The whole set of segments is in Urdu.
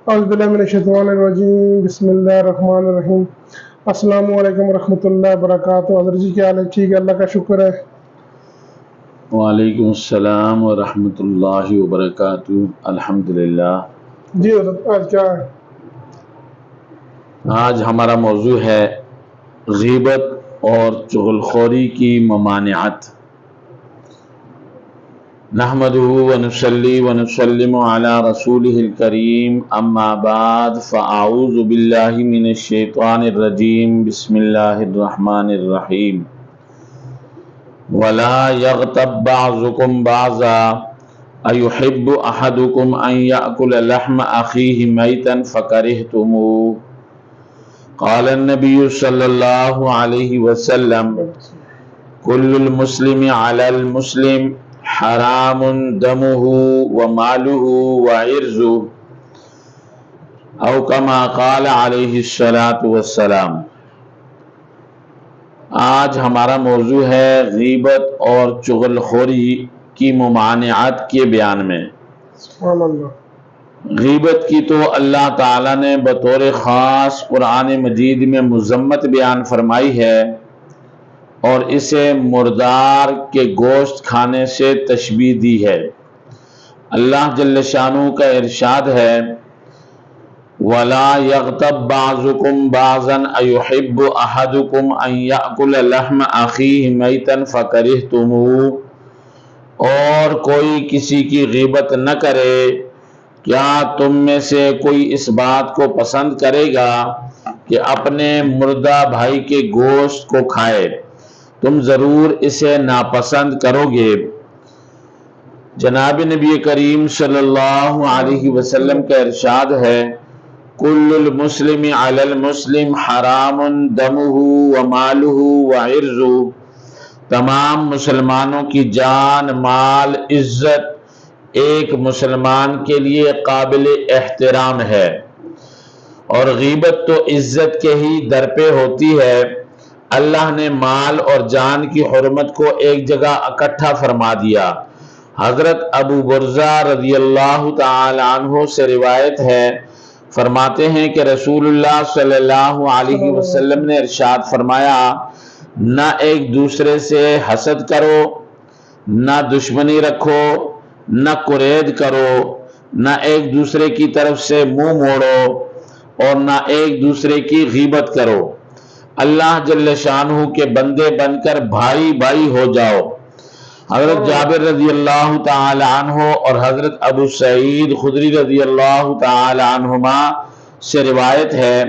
اعوذ باللہ من الشیطان الرجیم، بسم اللہ الرحمن الرحیم۔ السلام علیکم ورحمۃ اللہ وبرکاتہ۔ حضرت جی کیا حال ہے؟ ٹھیک ہے، اللہ کا شکر ہے۔ وعلیکم السلام ورحمۃ اللہ وبرکاتہ۔ الحمدللہ۔ جی حضرت، آج کیا ہے؟ آج ہمارا موضوع ہے غیبت اور چغلخوری کی ممانعت۔ نحمدہ ونصلی ونسلم علی رسولہ الکریم، اما بعد فاعوذ باللہ من الشیطان الرجیم، بسم اللہ الرحمن الرحیم۔ ولا یغتب بعضکم بعضا ایحب احدکم ان یأکل لحم اخیہ میتا فکرہتموہ۔ قال النبی صلی اللہ علیہ وسلم کل المسلم علی المسلم حرام دمہ ومالہ وعرضہ، او کما قال علیہ الصلاۃ والسلام۔ آج ہمارا موضوع ہے غیبت اور چغلخوری کی ممانعت کے بیان میں۔ سبحان اللہ۔ غیبت کی تو اللہ تعالیٰ نے بطور خاص قرآن مجید میں مذمت بیان فرمائی ہے، اور اسے مردار کے گوشت کھانے سے تشبیہ دی ہے۔ اللہ جل شانہ کا ارشاد ہے وَلَا يَغْتَبْ بَعْضُكُمْ بَعْضًا أَيُحِبُّ أَحَدُكُمْ أَن يَأْكُلَ لَحْمَ أَخِيهِ مَيْتًا فَكَرِهْتُمُوهُ، اور کوئی کسی کی غیبت نہ کرے۔ کیا تم میں سے کوئی اس بات کو پسند کرے گا کہ اپنے مردہ بھائی کے گوشت کو کھائے؟ تم ضرور اسے ناپسند کرو گے۔ جناب نبی کریم صلی اللہ علیہ وسلم کا ارشاد ہے کل المسلم علی المسلم حرام دمہ ومالہ وعرضہ، تمام مسلمانوں کی جان، مال، عزت ایک مسلمان کے لیے قابل احترام ہے، اور غیبت تو عزت کے ہی در پہ ہوتی ہے۔ اللہ نے مال اور جان کی حرمت کو ایک جگہ اکٹھا فرما دیا۔ حضرت ابو برزہ رضی اللہ تعالی عنہ سے روایت ہے، فرماتے ہیں کہ رسول اللہ صلی اللہ علیہ وسلم نے ارشاد فرمایا نہ ایک دوسرے سے حسد کرو، نہ دشمنی رکھو، نہ قرید کرو، نہ ایک دوسرے کی طرف سے منہ موڑو، اور نہ ایک دوسرے کی غیبت کرو۔ اللہ جل شانہ کے بندے بن کر بھائی بھائی ہو جاؤ۔ حضرت جابر رضی اللہ تعالی عنہ اور حضرت ابو سعید خدری رضی اللہ تعالی عنہما سے روایت ہے،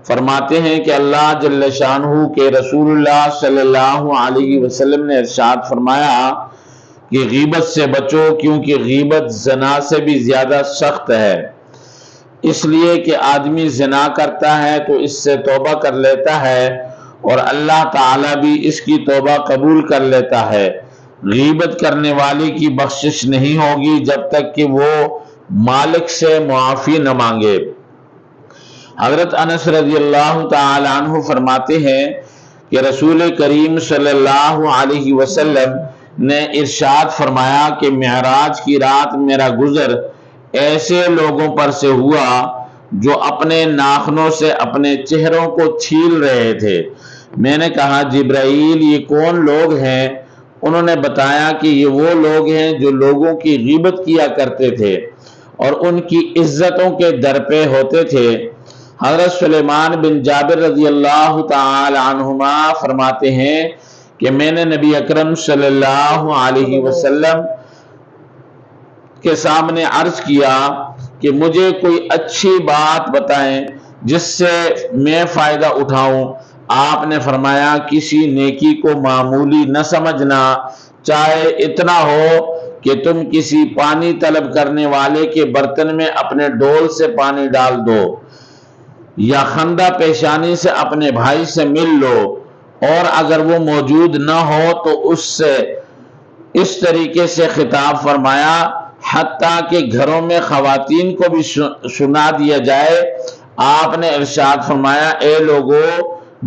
فرماتے ہیں کہ اللہ جل شانہ کے رسول اللہ صلی اللہ علیہ وسلم نے ارشاد فرمایا کہ غیبت سے بچو، کیونکہ غیبت زنا سے بھی زیادہ سخت ہے۔ اس لیے کہ آدمی زنا کرتا ہے تو اس سے توبہ کر لیتا ہے، اور اللہ تعالیٰ بھی اس کی توبہ قبول کر لیتا ہے۔ غیبت کرنے والے کی بخشش نہیں ہوگی جب تک کہ وہ مالک سے معافی نہ مانگے۔ حضرت انس رضی اللہ تعالی عنہ فرماتے ہیں کہ رسول کریم صلی اللہ علیہ وسلم نے ارشاد فرمایا کہ معراج کی رات میرا گزر ایسے لوگوں پر سے ہوا جو اپنے ناخنوں سے اپنے چہروں کو چھیل رہے تھے۔ میں نے کہا جبرائیل یہ کون لوگ ہیں؟ انہوں نے بتایا کہ یہ وہ لوگ ہیں جو لوگوں کی غیبت کیا کرتے تھے اور ان کی عزتوں کے در پہ ہوتے تھے۔ حضرت سلیمان بن جابر رضی اللہ تعالی عنہما فرماتے ہیں کہ میں نے نبی اکرم صلی اللہ علیہ وسلم کے سامنے عرض کیا کہ مجھے کوئی اچھی بات بتائیں جس سے میں فائدہ اٹھاؤں۔ آپ نے فرمایا کسی نیکی کو معمولی نہ سمجھنا، چاہے اتنا ہو کہ تم کسی پانی طلب کرنے والے کے برتن میں اپنے ڈول سے پانی ڈال دو، یا خندہ پیشانی سے اپنے بھائی سے مل لو، اور اگر وہ موجود نہ ہو تو اس سے اس طریقے سے خطاب فرمایا حتیٰ کہ گھروں میں خواتین کو بھی سنا دیا جائے۔ آپ نے ارشاد فرمایا اے لوگو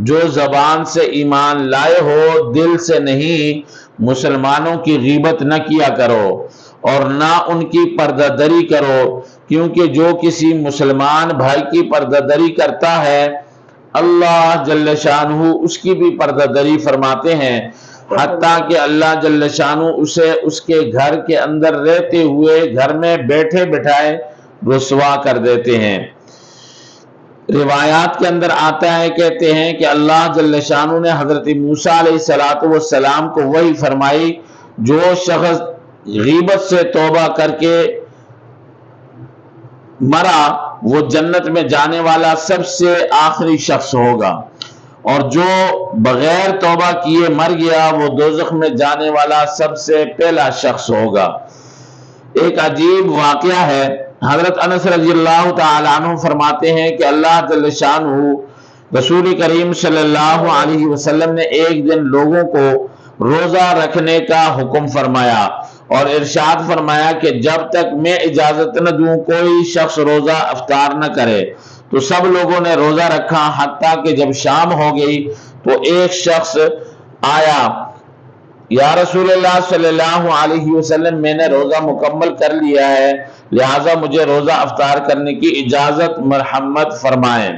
جو زبان سے ایمان لائے ہو دل سے نہیں، مسلمانوں کی غیبت نہ کیا کرو اور نہ ان کی پردہ دری کرو، کیونکہ جو کسی مسلمان بھائی کی پردہ دری کرتا ہے اللہ جل شانہ اس کی بھی پردہ دری فرماتے ہیں، حتیٰ کہ اللہ جل شانہ اسے اس کے گھر کے اندر رہتے ہوئے گھر میں بیٹھے بٹھائے رسوا کر دیتے ہیں۔ روایات کے اندر آتا ہے، کہتے ہیں کہ اللہ جل شانہ نے حضرت موسیٰ علیہ السلام کو وحی فرمائی، جو شخص غیبت سے توبہ کر کے مرا وہ جنت میں جانے والا سب سے آخری شخص ہوگا، اور جو بغیر توبہ کیے مر گیا وہ دوزخ میں جانے والا سب سے پہلا شخص ہوگا۔ ایک عجیب واقعہ ہے، حضرت انس رضی اللہ تعالی عنہ فرماتے ہیں کہ اللہ جل شانہ رسول کریم صلی اللہ علیہ وسلم نے ایک دن لوگوں کو روزہ رکھنے کا حکم فرمایا اور ارشاد فرمایا کہ جب تک میں اجازت نہ دوں کوئی شخص روزہ افطار نہ کرے۔ تو سب لوگوں نے روزہ رکھا، حتیٰ کہ جب شام ہو گئی تو ایک شخص آیا، یا رسول اللہ صلی اللہ علیہ وسلم میں نے روزہ مکمل کر لیا ہے، لہٰذا مجھے روزہ افطار کرنے کی اجازت مرحمت فرمائیں۔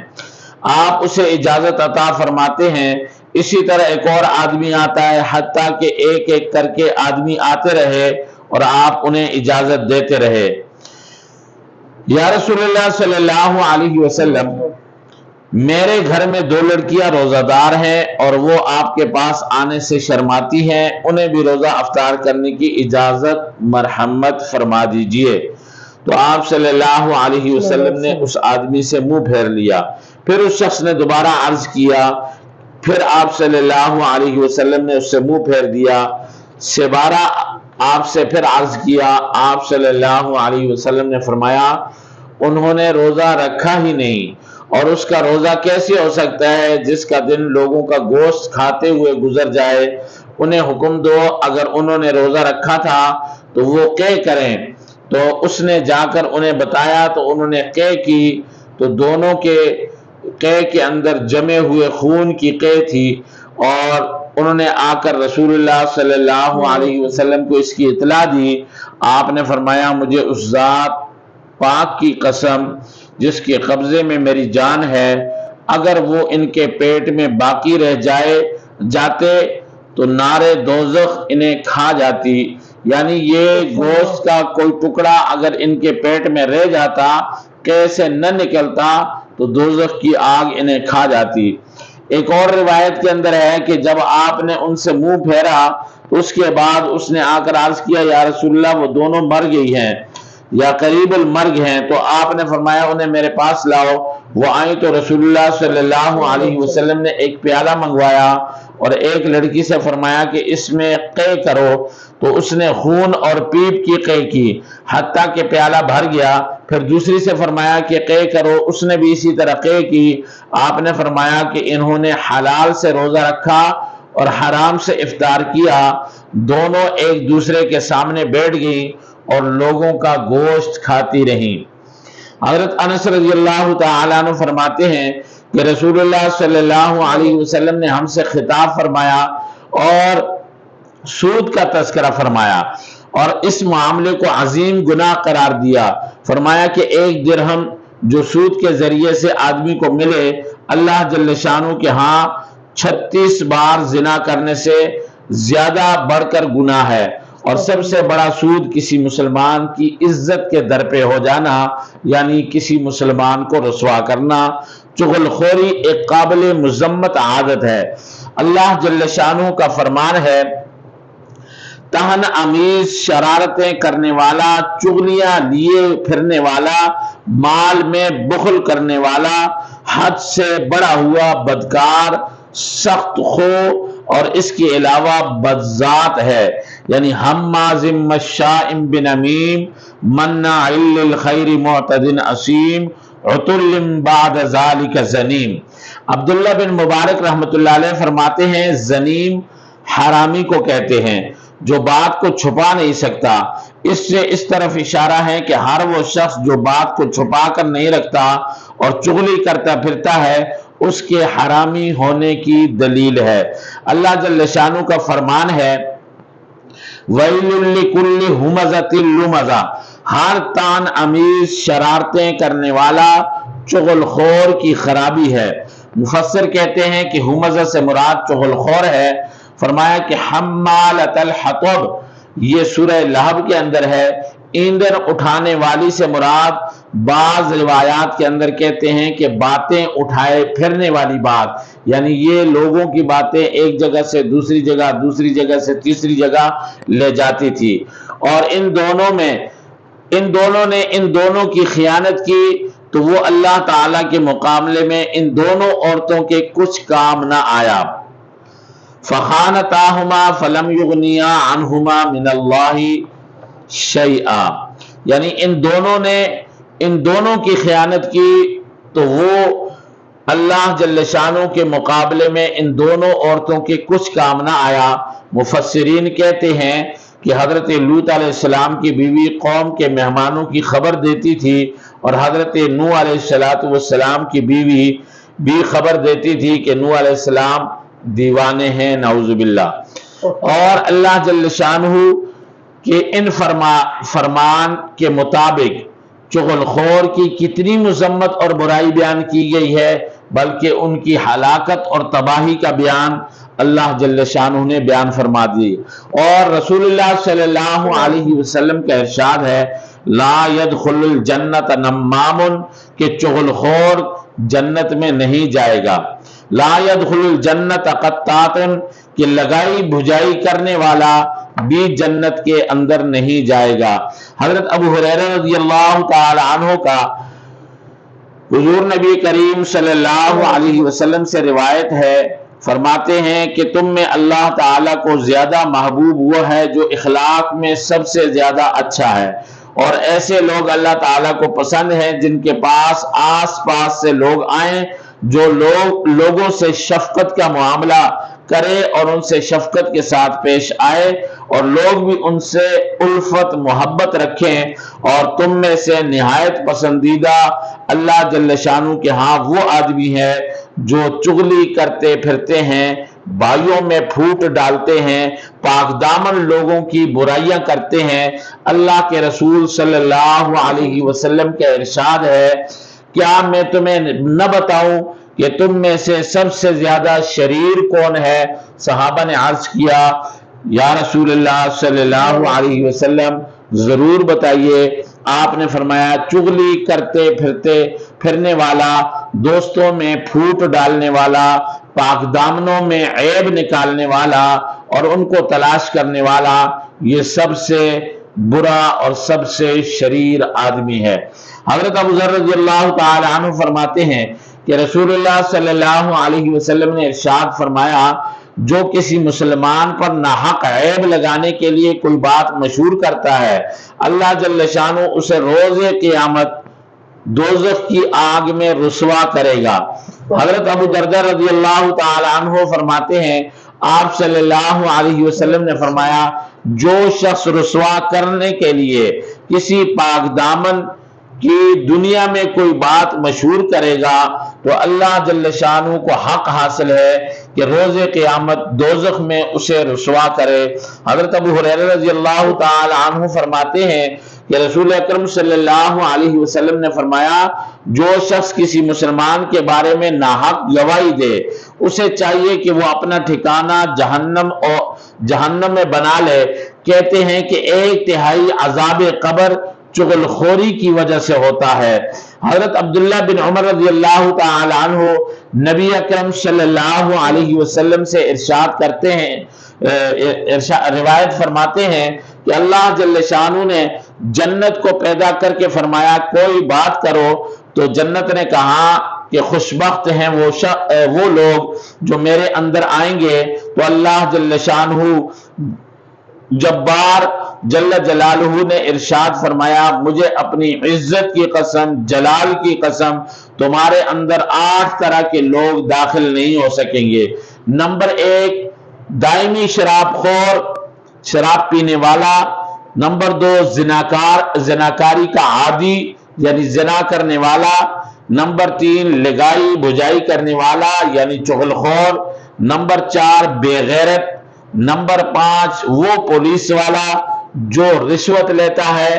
آپ اسے اجازت عطا فرماتے ہیں۔ اسی طرح ایک اور آدمی آتا ہے، حتیٰ کہ ایک ایک کر کے آدمی آتے رہے اور آپ انہیں اجازت دیتے رہے۔ یا رسول اللہ صلی اللہ علیہ وسلم، میرے گھر میں 2 لڑکیاں روزہ دار ہیں اور وہ آپ کے پاس آنے سے شرماتی ہیں، انہیں بھی روزہ افطار کرنے کی اجازت مرحمت فرما دیجئے۔ تو آپ صلی اللہ علیہ وسلم نے اس آدمی سے منہ پھیر لیا۔ پھر اس شخص نے دوبارہ عرض کیا، پھر آپ صلی اللہ علیہ وسلم نے اس سے منہ پھیر دیا۔ دوبارہ آپ سے پھر عرض کیا، آپ صلی اللہ علیہ وسلم نے فرمایا انہوں نے روزہ رکھا ہی نہیں، اور اس کا روزہ کیسے ہو سکتا ہے جس کا دن لوگوں کا گوشت کھاتے ہوئے گزر جائے؟ انہیں حکم دو اگر انہوں نے روزہ رکھا تھا تو وہ قے کریں۔ تو اس نے جا کر انہیں بتایا تو انہوں نے قے کی، تو دونوں کے قے کے اندر جمے ہوئے خون کی قے تھی، اور انہوں نے آ کر رسول اللہ صلی اللہ علیہ وسلم کو اس کی اطلاع دی۔ آپ نے فرمایا مجھے اس ذات پاک کی قسم جس کے قبضے میں میری جان ہے، اگر وہ ان کے پیٹ میں باقی رہ جاتے تو نار دوزخ انہیں کھا جاتی، یعنی یہ گوشت کا کوئی ٹکڑا اگر ان کے پیٹ میں رہ جاتا، کیسے نہ نکلتا تو دوزخ کی آگ انہیں کھا جاتی۔ ایک اور روایت کے اندر ہے کہ جب آپ نے ان سے منہ پھیرا اس کے بعد اس نے آ کر عرض کیا، یا رسول اللہ وہ دونوں مر گئی ہیں یا قریب المرگ ہیں۔ تو آپ نے فرمایا انہیں میرے پاس لاؤ۔ وہ آئی تو رسول اللہ صلی اللہ علیہ وسلم نے ایک پیالہ منگوایا اور ایک لڑکی سے فرمایا کہ اس میں قے کرو، تو اس نے خون اور پیپ کی قے کی حتیٰ کہ پیالہ بھر گیا۔ پھر دوسری سے فرمایا کہ قے کرو، اس نے بھی اسی طرح قے کی۔ آپ نے فرمایا کہ انہوں نے حلال سے روزہ رکھا اور حرام سے افطار کیا، دونوں ایک دوسرے کے سامنے بیٹھ گئیں اور لوگوں کا گوشت کھاتی رہیں۔ حضرت انس رضی اللہ تعالیٰ عنہ فرماتے ہیں کہ رسول اللہ صلی اللہ علیہ وسلم نے ہم سے خطاب فرمایا اور سود کا تذکرہ فرمایا اور اس معاملے کو عظیم گناہ قرار دیا۔ فرمایا کہ 1 درہم جو سود کے ذریعے سے آدمی کو ملے، اللہ جل شانہ کے ہاں 36 بار زنا کرنے سے زیادہ بڑھ کر گناہ ہے، اور سب سے بڑا سود کسی مسلمان کی عزت کے در پہ ہو جانا، یعنی کسی مسلمان کو رسوا کرنا۔ چغل خوری ایک قابل مذمت عادت ہے۔ اللہ جل شانہ کا فرمان ہے، تہن امیز، شرارتیں کرنے والا، چغلیاں لیے پھرنے والا، مال میں بخل کرنے والا، حد سے بڑا ہوا بدکار، سخت خو، اور اس کے علاوہ بدذات ہے، یعنی حماز مشاء بنمیم، مناع للخیر معتد اثیم، عتل بعد ذلک زنیم۔ عبداللہ بن مبارک رحمۃ اللہ علیہ فرماتے ہیں زنیم حرامی کو کہتے ہیں جو بات کو چھپا نہیں سکتا۔ اس سے اس طرف اشارہ ہے کہ ہر وہ شخص جو بات کو چھپا کر نہیں رکھتا اور چغلی کرتا پھرتا ہے اس کے حرامی ہونے کی دلیل ہے۔ اللہ جل شانہ کا فرمان ہے، وَيْلٌ لِكُلِّ هُمَزَةٍ لُمَزَةٍ، ہر تان امیز شرارتیں کرنے والا چغل خور کی خرابی ہے۔ مفسر کہتے ہیں کہ ہمزہ سے مراد چغل خور ہے۔ فرمایا کہ حمالۃ الحطب یہ سورہ لہب کے اندر ہے۔ ایندھن اٹھانے والی سے مراد بعض روایات کے اندر کہتے ہیں کہ باتیں اٹھائے پھرنے والی بات، یعنی یہ لوگوں کی باتیں ایک جگہ سے دوسری جگہ، دوسری جگہ سے تیسری جگہ لے جاتی تھی، اور ان دونوں نے ان دونوں کی خیانت کی تو وہ اللہ تعالیٰ کے مقابلے میں ان دونوں عورتوں کے کچھ کام نہ آیا۔ فخانتاہما فلم یغنیا عنہما من اللہ شیئا، یعنی ان دونوں کی خیانت کی تو وہ اللہ جل شانہ کے مقابلے میں ان دونوں عورتوں کے کچھ کام نہ آیا۔ مفسرین کہتے ہیں کہ حضرت لوط علیہ السلام کی بیوی قوم کے مہمانوں کی خبر دیتی تھی، اور حضرت نوح علیہ السلام کی بیوی بھی خبر دیتی تھی کہ نوح علیہ السلام دیوانے ہیں، نعوذ باللہ۔ اور اللہ جل شانہ کہ ان فرمان کے مطابق چغل خور کی کتنی مذمت اور برائی بیان کی گئی ہے، بلکہ ان کی ہلاکت اور تباہی کا بیان اللہ جل شانہ نے بیان فرما دی۔ اور رسول اللہ صلی اللہ علیہ وسلم کا ارشاد ہے، لا يدخل الجنت نمام، کہ چغل خور جنت میں نہیں جائے گا۔ لا يدخل الجنت قطات، کہ لگائی بھجائی کرنے والا بھی جنت کے اندر نہیں جائے گا۔ حضرت ابو ہریرہ رضی اللہ تعالی عنہ کا حضور نبی کریم صلی اللہ علیہ وسلم سے روایت ہے، فرماتے ہیں کہ تم میں اللہ تعالیٰ کو زیادہ محبوب وہ ہے جو اخلاق میں سب سے زیادہ اچھا ہے، اور ایسے لوگ اللہ تعالیٰ کو پسند ہیں جن کے پاس آس پاس سے لوگ آئیں، جو لوگوں سے شفقت کا معاملہ کرے اور ان سے شفقت کے ساتھ پیش آئے، اور لوگ بھی ان سے الفت محبت رکھیں۔ اور تم میں سے نہایت پسندیدہ اللہ جل شانہ کے ہاں وہ آدمی ہے جو چغلی کرتے پھرتے ہیں، بھائیوں میں پھوٹ ڈالتے ہیں، پاک دامن لوگوں کی برائیاں کرتے ہیں۔ اللہ کے رسول صلی اللہ علیہ وسلم کا ارشاد ہے، کیا میں تمہیں نہ بتاؤں کہ تم میں سے سب سے زیادہ شریر کون ہے؟ صحابہ نے عرض کیا، یا رسول اللہ صلی اللہ علیہ وسلم ضرور بتائیے۔ آپ نے فرمایا، چغلی کرتے پھرنے والا، دوستوں میں پھوٹ ڈالنے والا، پاک دامنوں میں عیب نکالنے والا اور ان کو تلاش کرنے والا، یہ سب سے برا اور سب سے شریر آدمی ہے۔ حضرت ابو ذر رضی اللہ تعالی عنہ فرماتے ہیں کہ رسول اللہ صلی اللہ علیہ وسلم نے ارشاد فرمایا، جو کسی مسلمان پر ناحق عیب لگانے کے لیے کوئی بات مشہور کرتا ہے، اللہ جل شانہ اسے روز قیامت دوزخ کی آگ میں رسوا کرے گا۔ حضرت ابو دردہ رضی اللہ تعالی عنہ فرماتے ہیں، آپ صلی اللہ علیہ وسلم نے فرمایا، جو شخص رسوا کرنے کے لیے کسی پاک دامن کی دنیا میں کوئی بات مشہور کرے گا تو اللہ جل شانہ کو حق حاصل ہے کہ روز قیامت دوزخ میں اسے رسوا کرے۔ حضرت ابو ہریرہ رضی اللہ تعالی عنہ فرماتے ہیں کہ رسول اکرم صلی اللہ علیہ وسلم نے فرمایا، جو شخص کسی مسلمان کے بارے میں ناحق گواہی دے، اسے چاہیے کہ وہ اپنا ٹھکانہ جہنم میں بنا لے۔ کہتے ہیں کہ 1/3 عذاب قبر چغل خوری کی وجہ سے ہوتا ہے۔ حضرت عبداللہ بن عمر رضی اللہ تعالی عنہ نبی اکرم صلی اللہ علیہ وسلم سے ارشاد کرتے ہیں، روایت فرماتے ہیں کہ اللہ جل شانہ نے جنت کو پیدا کر کے فرمایا، کوئی بات کرو، تو جنت نے کہا کہ خوشبخت ہیں وہ لوگ جو میرے اندر آئیں گے۔ تو اللہ جل شانہ جبار جل جلالہ نے ارشاد فرمایا، مجھے اپنی عزت کی قسم، جلال کی قسم، تمہارے اندر 8 طرح کے لوگ داخل نہیں ہو سکیں گے۔ نمبر 1، دائمی شراب خور، شراب پینے والا۔ نمبر 2، زناکاری کا عادی، یعنی زنا کرنے والا۔ نمبر 3، لگائی بھجائی کرنے والا، یعنی چغل خور۔ نمبر 4، بے غیرت۔ نمبر 5، وہ پولیس والا جو رشوت لیتا ہے۔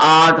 8